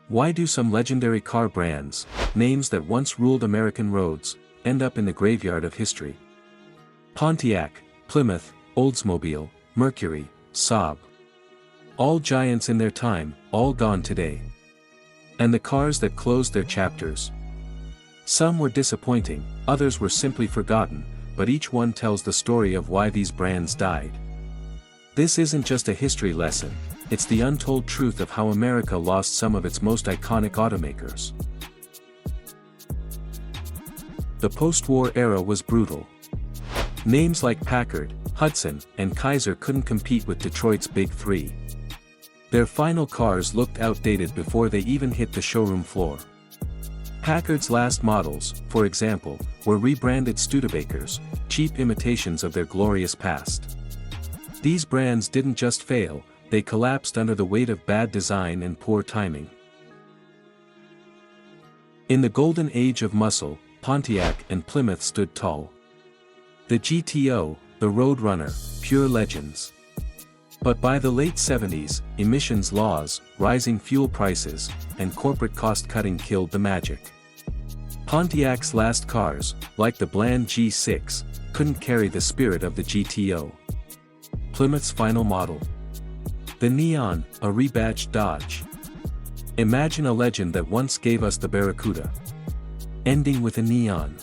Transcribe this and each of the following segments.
Why do some legendary car brands, names that once ruled American roads, end up in the graveyard of history? Pontiac, Plymouth, Oldsmobile, Mercury, Saab. All giants in their time, all gone today. And the cars that closed their chapters. Some were disappointing, others were simply forgotten, but each one tells the story of why these brands died. This isn't just a history lesson, it's the untold truth of how America lost some of its most iconic automakers. The post-war era was brutal. Names like Packard, Hudson, and Kaiser couldn't compete with Detroit's Big Three. Their final cars looked outdated before they even hit the showroom floor. Packard's last models, for example, were rebranded Studebakers, cheap imitations of their glorious past. These brands didn't just fail, they collapsed under the weight of bad design and poor timing. In the golden age of muscle, Pontiac and Plymouth stood tall. The GTO, the Roadrunner, pure legends. But by the late 70s, emissions laws, rising fuel prices, and corporate cost-cutting killed the magic. Pontiac's last cars, like the bland G6, couldn't carry the spirit of the GTO. Plymouth's final model. The Neon, a rebadged Dodge. Imagine a legend that once gave us the Barracuda. Ending with a Neon.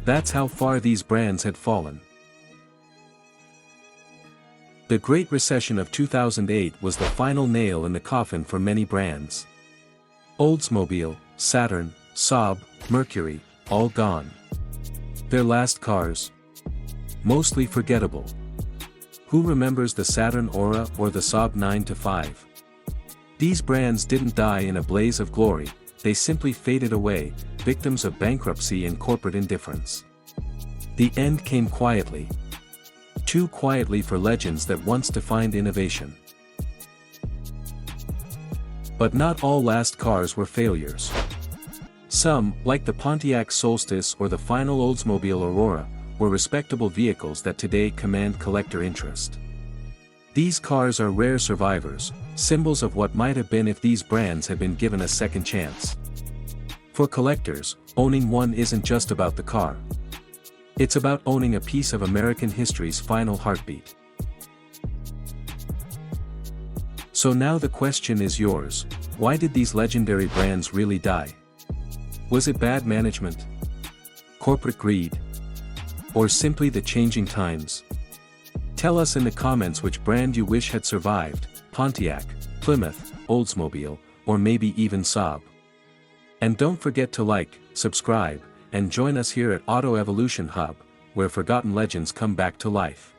That's how far these brands had fallen. The Great Recession of 2008 was the final nail in the coffin for many brands. Oldsmobile, Saturn, Saab, Mercury, all gone. Their last cars? Mostly forgettable. Who remembers the Saturn Aura or the Saab 9-5? These brands didn't die in a blaze of glory, they simply faded away, victims of bankruptcy and corporate indifference. The end came quietly. Too quietly for legends that once defined innovation. But not all last cars were failures. Some, like the Pontiac Solstice or the final Oldsmobile Aurora, were respectable vehicles that today command collector interest. These cars are rare survivors, symbols of what might have been if these brands had been given a second chance. For collectors, owning one isn't just about the car. It's about owning a piece of American history's final heartbeat. So now the question is yours: why did these legendary brands really die? Was it bad management? Corporate greed? Or simply the changing times? Tell us in the comments which brand you wish had survived: Pontiac, Plymouth, Oldsmobile, or maybe even Saab. And don't forget to like, subscribe, and join us here at Auto Evolution Hub, where forgotten legends come back to life.